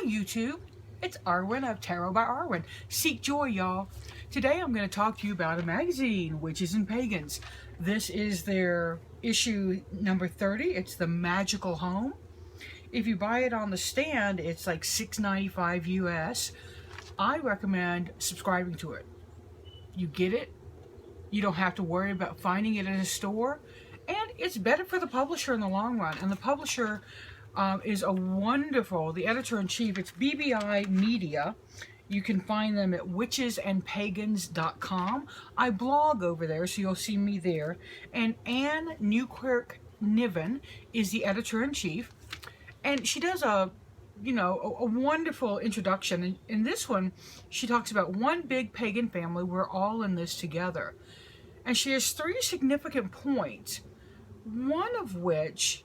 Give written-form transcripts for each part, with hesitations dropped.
YouTube. It's Arwen of Tarot by Arwen. Seek joy, y'all. Today I'm going to talk to you about a magazine, Witches and Pagans. This is their issue number 30. It's the Magical Home. If you buy it on the stand, it's like $6.95 US. I recommend subscribing to it. You get it. You don't have to worry about finding it in a store. And it's better for the publisher in the long run. And the publisher is a wonderful, the editor-in-chief, it's BBI Media. You can find them at witchesandpagans.com. I blog over there, so you'll see me there. And Anne Newkirk Niven is the editor-in-chief. And she does a wonderful introduction. In this one, she talks about one big pagan family. We're all in this together. And she has 3 significant points, one of which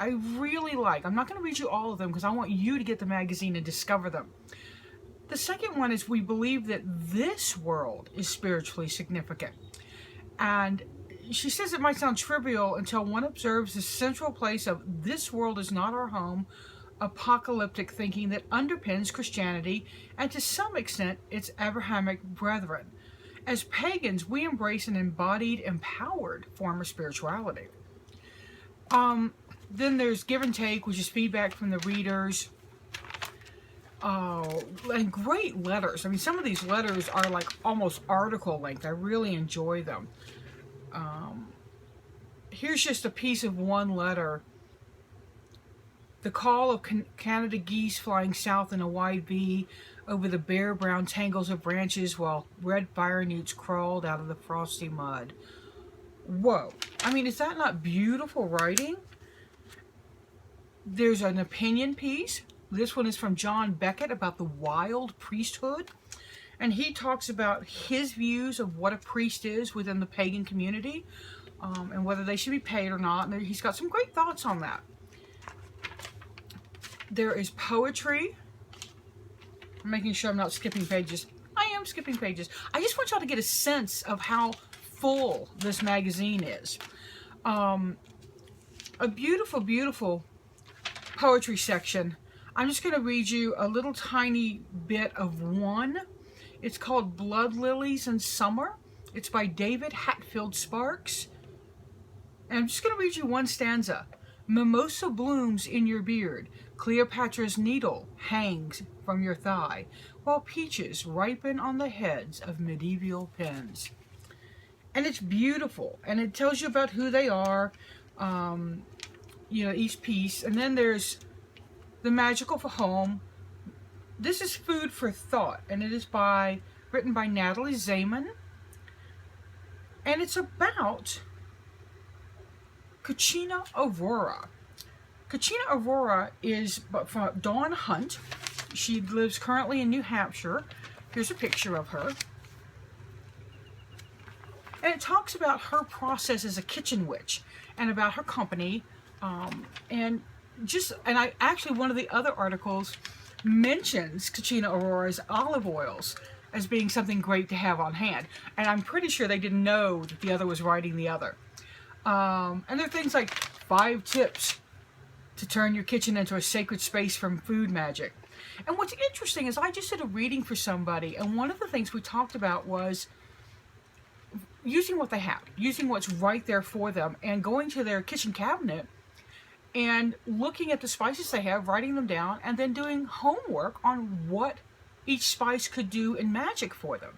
I really like. I'm not going to read you all of them because I want you to get the magazine and discover them. The second one is we believe that this world is spiritually significant. And she says it might sound trivial until one observes the central place of this world is not our home, apocalyptic thinking that underpins Christianity and to some extent its Abrahamic brethren. As pagans, we embrace an embodied, empowered form of spirituality. Then there's give and take, which is feedback from the readers. And great letters. I mean, some of these letters are like almost article length. I really enjoy them. Here's just a piece of one letter. The call of Canada geese flying south in a wide V over the bare brown tangles of branches while red fire newts crawled out of the frosty mud. Whoa. I mean, is that not beautiful writing? There's an opinion piece. This one is from John Beckett about the wild priesthood. And he talks about his views of what a priest is within the pagan community and whether they should be paid or not. And he's got some great thoughts on that. There is poetry. I'm making sure I'm not skipping pages. I am skipping pages. I just want y'all to get a sense of how full this magazine is. A beautiful, beautiful poetry section. I'm just going to read you a little tiny bit of one. It's called Blood Lilies in Summer. It's by David Hatfield Sparks. And I'm just going to read you one stanza. Mimosa blooms in your beard. Cleopatra's needle hangs from your thigh, while peaches ripen on the heads of medieval pens. And it's beautiful, and it tells you about who they are, each piece. And then there's The Magical Home. This is food for thought, and it is written by Natalie Zaman. And it's about Cucina Aurora. Cucina Aurora is from Dawn Hunt. She lives currently in New Hampshire. Here's a picture of her. And it talks about her process as a kitchen witch and about her company. And I actually, one of the other articles mentions Cucina Aurora's olive oils as being something great to have on hand. And I'm pretty sure they didn't know that the other was writing the other. And there are things like 5 tips to turn your kitchen into a sacred space from food magic. And what's interesting is I just did a reading for somebody, and one of the things we talked about was using what they have, using what's right there for them, and going to their kitchen cabinet and looking at the spices they have, writing them down, and then doing homework on what each spice could do in magic for them.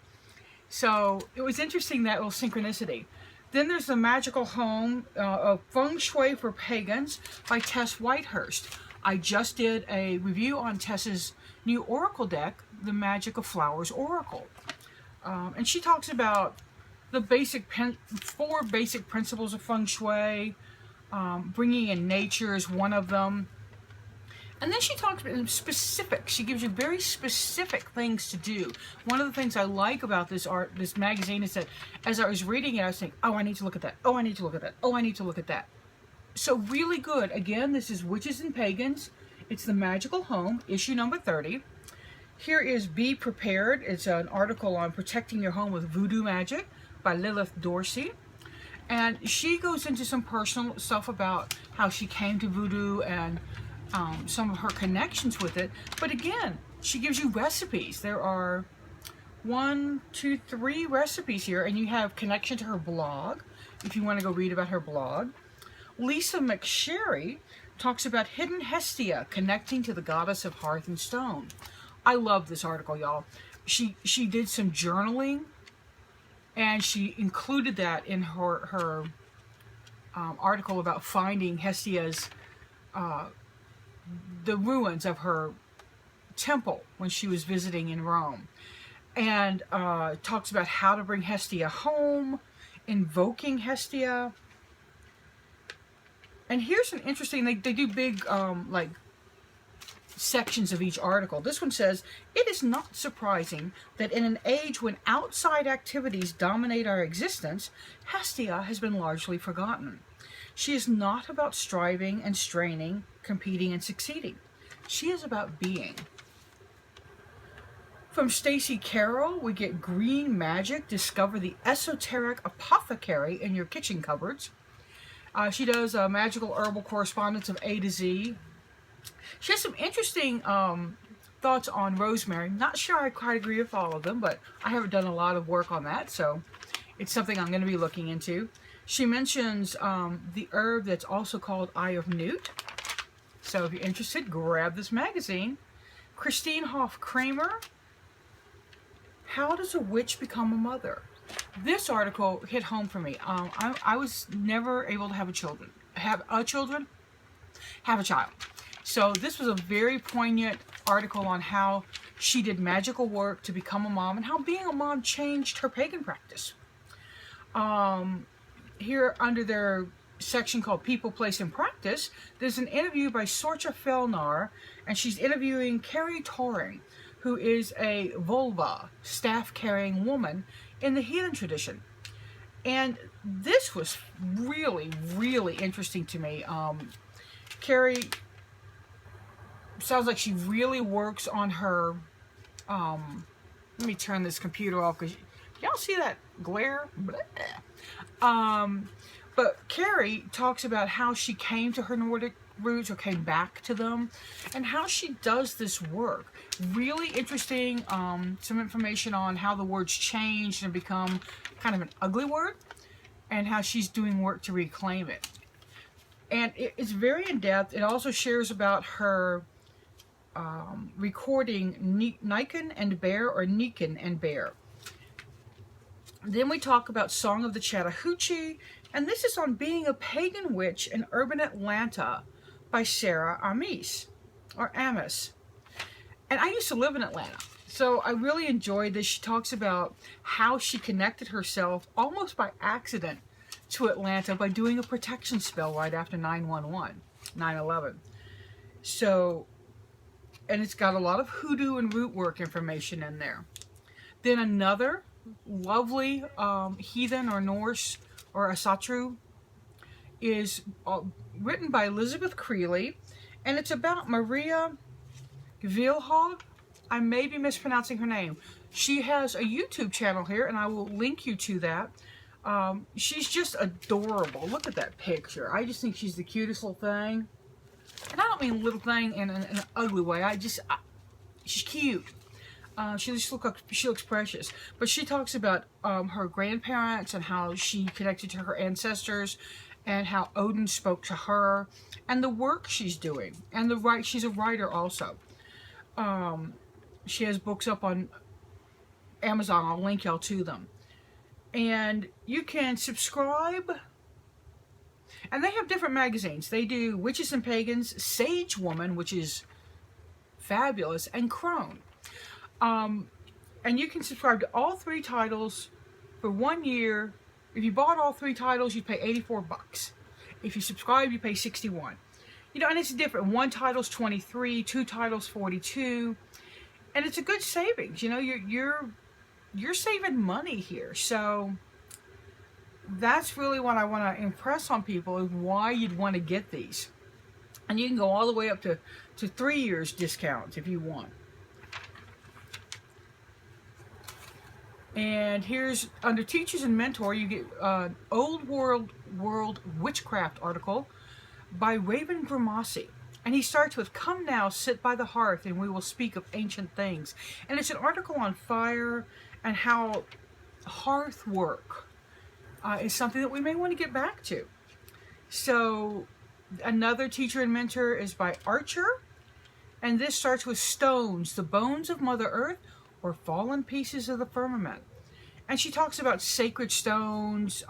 So it was interesting, that little synchronicity. Then there's The Magical Home, of Feng Shui for Pagans by Tess Whitehurst. I just did a review on Tess's new oracle deck, The Magic of Flowers Oracle. And she talks about the 4 basic principles of Feng Shui. Bringing in nature is one of them. And then she talks about specific. She gives you very specific things to do. One of the things I like about this magazine is that as I was reading it, I was thinking, oh, I need to look at that. Oh, I need to look at that. Oh, I need to look at that. So really good. Again, this is Witches and Pagans. It's The Magical Home, issue number 30. Here is Be Prepared. It's an article on protecting your home with voodoo magic by Lilith Dorsey. And she goes into some personal stuff about how she came to voodoo and some of her connections with it. But again, she gives you recipes. There are 1, 2, 3 recipes here, and you have connection to her blog if you want to go read about her blog. Lisa McSherry talks about hidden Hestia connecting to the goddess of hearth and stone. I love this article, y'all. She did some journaling, and she included that in her article about finding Hestia's the ruins of her temple when she was visiting in Rome, and talks about how to bring Hestia home, invoking Hestia. And here's an interesting, they do big like sections of each article. This one says, it is not surprising that in an age when outside activities dominate our existence, Hestia has been largely forgotten. She is not about striving and straining, competing and succeeding. She is about being. From Stacy Carroll, we get Green Magic, discover the esoteric apothecary in your kitchen cupboards. She does a magical herbal correspondence of A to Z. She has some interesting thoughts on rosemary. Not sure I quite agree with all of them, but I haven't done a lot of work on that, so it's something I'm going to be looking into. She mentions the herb that's also called Eye of Newt. So if you're interested, grab this magazine. Christine Hoff Kramer, How Does a Witch Become a Mother? This article hit home for me. I was never able to have a child. So this was a very poignant article on how she did magical work to become a mom and how being a mom changed her pagan practice. Here under their section called People, Place, and Practice, there's an interview by Sorcha Felnar, and she's interviewing Carrie Toring, who is a vulva, staff-carrying woman in the heathen tradition. And this was really, really interesting to me. Carrie sounds like she really works on her, let me turn this computer off because y'all see that glare? But Carrie talks about how she came to her Nordic roots or came back to them and how she does this work. Really interesting, some information on how the words changed and become kind of an ugly word and how she's doing work to reclaim it. And it's very in-depth. It also shares about her recording Nikon and Bear or Nikon and Bear. Then we talk about Song of the Chattahoochee, and this is on being a pagan witch in urban Atlanta by Sarah Amis, or Amis. And I used to live in Atlanta, so I really enjoyed this. She talks about how she connected herself almost by accident to Atlanta by doing a protection spell right after 9/11. So, and it's got a lot of hoodoo and root work information in there. Then another lovely heathen or Norse or Asatru is written by Elizabeth Creeley, and it's about Maria Vilhag. I may be mispronouncing her name. She has a YouTube channel here, and I will link you to that. She's just adorable. Look at that picture. I just think she's the cutest little thing. And I don't mean little thing in an ugly way. She's cute. She looks precious. But she talks about her grandparents and how she connected to her ancestors and how Odin spoke to her and the work she's doing. And she's a writer also. She has books up on Amazon. I'll link y'all to them. And you can subscribe. And they have different magazines. They do Witches and Pagans, Sage Woman, which is fabulous, and Crone. And you can subscribe to all 3 titles for 1 year. If you bought all 3 titles, you'd pay $84. If you subscribe, you pay $61. You know, and it's different. 1 title's $23, 2 titles $42, and it's a good savings. You know, you're saving money here. So that's really what I want to impress on people is why you'd want to get these. And you can go all the way up to 3 years discounts if you want. And here's under Teachers and Mentor, you get an Old World Witchcraft article by Raven Grimassi. And he starts with, "Come now, sit by the hearth, and we will speak of ancient things." And it's an article on fire and how hearth work is something that we may want to get back to. So another teacher and mentor is by Archer. And this starts with stones, the bones of Mother Earth, or fallen pieces of the firmament. And she talks about sacred stones,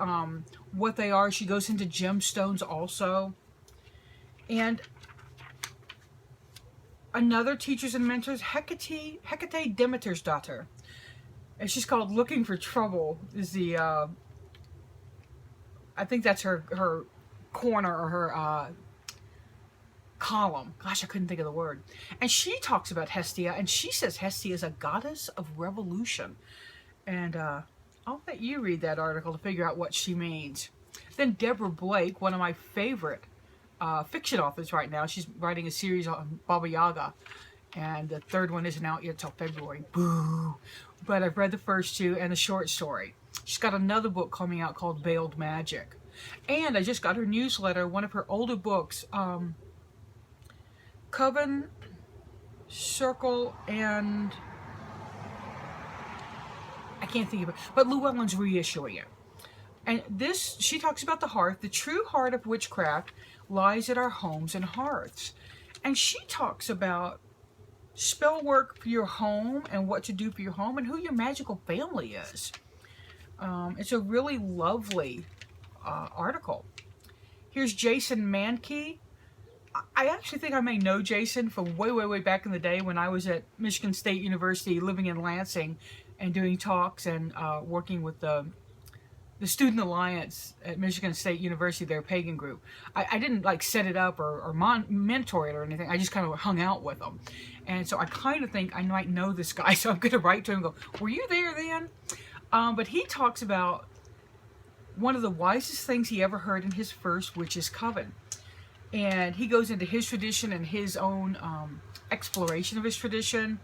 what they are. She goes into gemstones also. And another teachers and mentors, Hecate Demeter's daughter. And she's called Looking for Trouble, is the, I think that's her corner or her column. Gosh, I couldn't think of the word. And she talks about Hestia, and she says Hestia is a goddess of revolution. And I'll let you read that article to figure out what she means. Then Deborah Blake, one of my favorite fiction authors right now. She's writing a series on Baba Yaga, and the third one isn't out yet till February. Boo! But I've read the first two and the short story. She's got another book coming out called Veiled Magic. And I just got her newsletter, one of her older books, Coven, Circle, and I can't think of it, but Llewellyn's reissuing it. And this, she talks about the hearth. The true heart of witchcraft lies at our homes and hearths. And she talks about spell work for your home and what to do for your home and who your magical family is. It's a really lovely article. Here's Jason Mankey. I actually think I may know Jason from way, way, way back in the day when I was at Michigan State University living in Lansing and doing talks and working with the Student Alliance at Michigan State University, their pagan group. I didn't like set it up or mentor it or anything. I just kind of hung out with them. And so I kind of think I might know this guy, so I'm going to write to him and go, "Were you there then?" But he talks about one of the wisest things he ever heard in his first witch's coven. And he goes into his tradition and his own exploration of his tradition.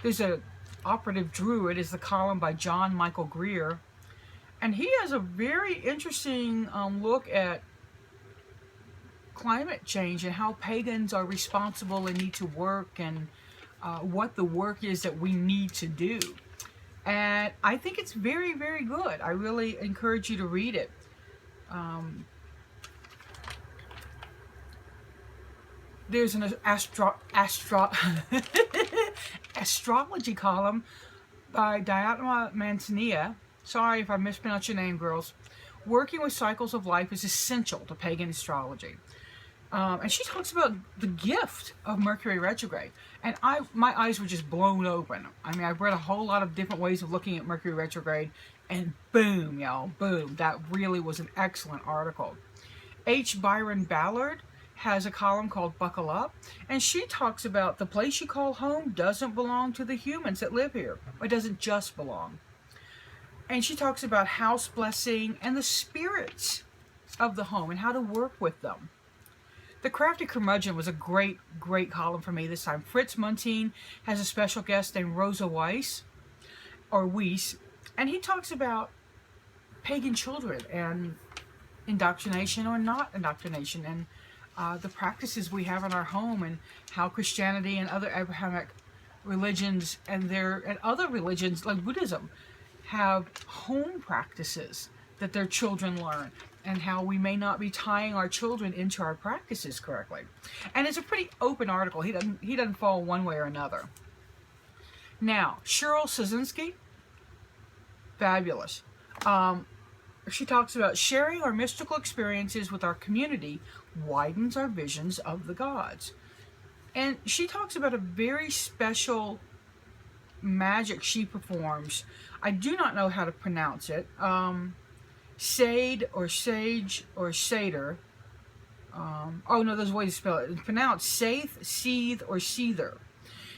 There's a operative druid, is the column by John Michael Greer. And he has a very interesting look at climate change and how pagans are responsible and need to work, and what the work is that we need to do. And I think it's very, very good. I really encourage you to read it. There's an astrology column by Diana Manzanilla. Sorry if I mispronounced your name, girls. Working with cycles of life is essential to pagan astrology. And she talks about the gift of Mercury retrograde. And my eyes were just blown open. I mean, I've read a whole lot of different ways of looking at Mercury retrograde, and boom, y'all, boom. That really was an excellent article. H. Byron Ballard has a column called Buckle Up, and she talks about the place you call home doesn't belong to the humans that live here. It doesn't just belong. And she talks about house blessing and the spirits of the home and how to work with them. The Crafty Curmudgeon was a great, great column for me this time. Fritz Muntean has a special guest named Rosa Weiss, and he talks about pagan children and indoctrination or not indoctrination, and the practices we have in our home, and how Christianity and other Abrahamic religions and other religions like Buddhism have home practices that their children learn, and how we may not be tying our children into our practices correctly. And it's a pretty open article. He doesn't fall one way or another. Now, Cheryl Szynski, fabulous. She talks about sharing our mystical experiences with our community widens our visions of the gods. And she talks about a very special magic she performs. I do not know how to pronounce it. Sade or Sage or Satyr. Oh no, there's a way to spell it. It's pronounced Saith, Seethe, or Seether.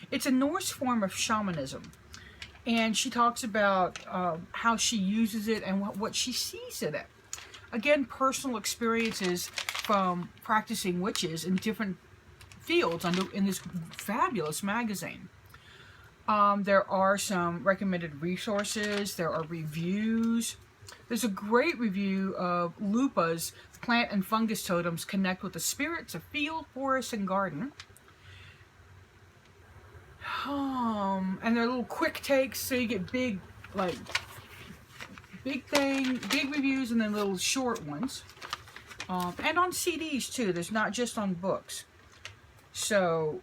It's a Norse form of shamanism. And she talks about how she uses it and what she sees in it. Again, personal experiences from practicing witches in different fields in this fabulous magazine. There are some recommended resources. There are reviews. There's a great review of Lupa's Plant and fungus totems connect with the spirits of field, forest, and garden. And they're little quick takes, so you get big, like, big reviews, and then little short ones. And on CDs too. There's not just on books. So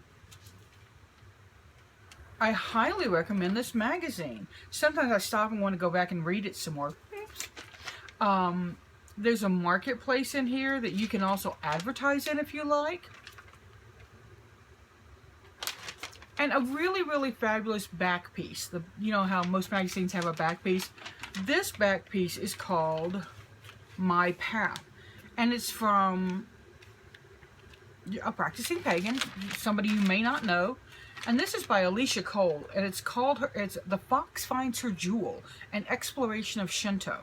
I highly recommend this magazine. Sometimes I stop and want to go back and read it some more. There's a marketplace in here that you can also advertise in if you like. And a really, really fabulous back piece. You know how most magazines have a back piece? This back piece is called My Path. And it's from a practicing pagan, somebody you may not know. And this is by Alicia Cole. And it's called it's The Fox Finds Her Jewel, an exploration of Shinto.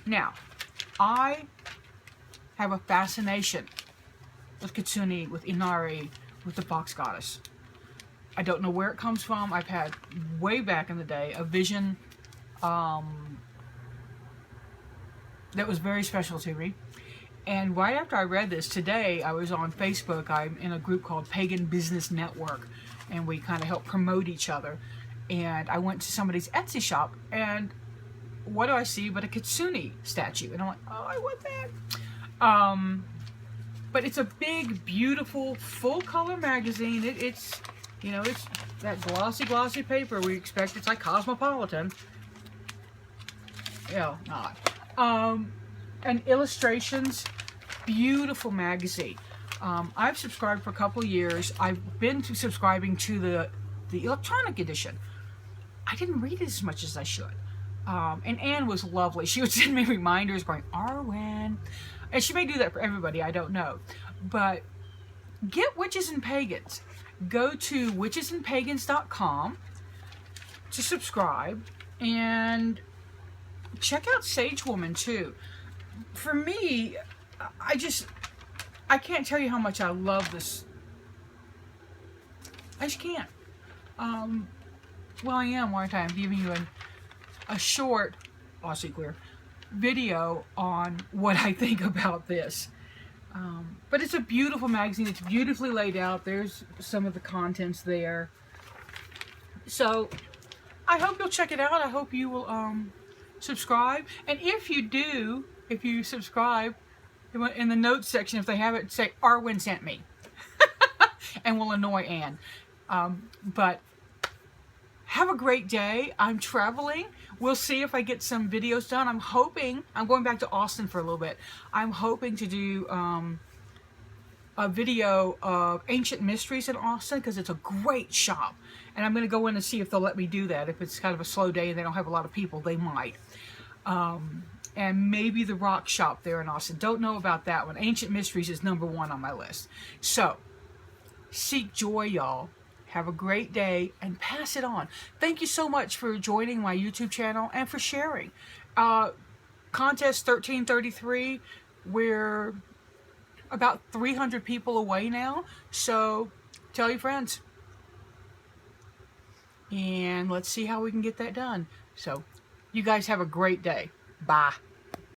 Now, I have a fascination with Kitsune, with Inari, with the fox goddess. I don't know where it comes from. I've had, way back in the day, a vision that was very special to me. And right after I read this, today I was on Facebook. I'm in a group called Pagan Business Network, and we kind of help promote each other. And I went to somebody's Etsy shop, and what do I see but a Kitsune statue? And I'm like, oh, I want that. But it's a big, beautiful, full-color magazine. It's, you know, it's that glossy paper we expect. It's like Cosmopolitan. Yeah, not. And illustrations. Beautiful magazine. I've subscribed for a couple of years. I've been subscribing to the electronic edition. I didn't read it as much as I should. And Anne was lovely. She would send me reminders going, Arwen. And she may do that for everybody, I don't know. But get Witches and Pagans. Go to witchesandpagans.com to subscribe. And check out Sage Woman too. For me, I can't tell you how much I love this. I just can't. Well, I am, aren't I? I'm giving you a short, Aussie Queer, video on what I think about this. But it's a beautiful magazine. It's beautifully laid out. There's some of the contents there. So, I hope you'll check it out. I hope you will subscribe. And if you do, if you subscribe, in the notes section, if they have it, say, Arwen sent me. And we'll annoy Anne. But have a great day. I'm traveling. We'll see if I get some videos done. I'm hoping, I'm going back to Austin for a little bit. I'm hoping to do a video of ancient mysteries in Austin, because it's a great shop. And I'm going to go in and see if they'll let me do that. If it's kind of a slow day and they don't have a lot of people, they might. And maybe the rock shop there in Austin. Don't know about that one. Ancient Mysteries is #1 on my list. So, seek joy, y'all. Have a great day and pass it on. Thank you so much for joining my YouTube channel and for sharing. Contest 1333, we're about 300 people away now. So, tell your friends. And let's see how we can get that done. So, you guys have a great day. Bye.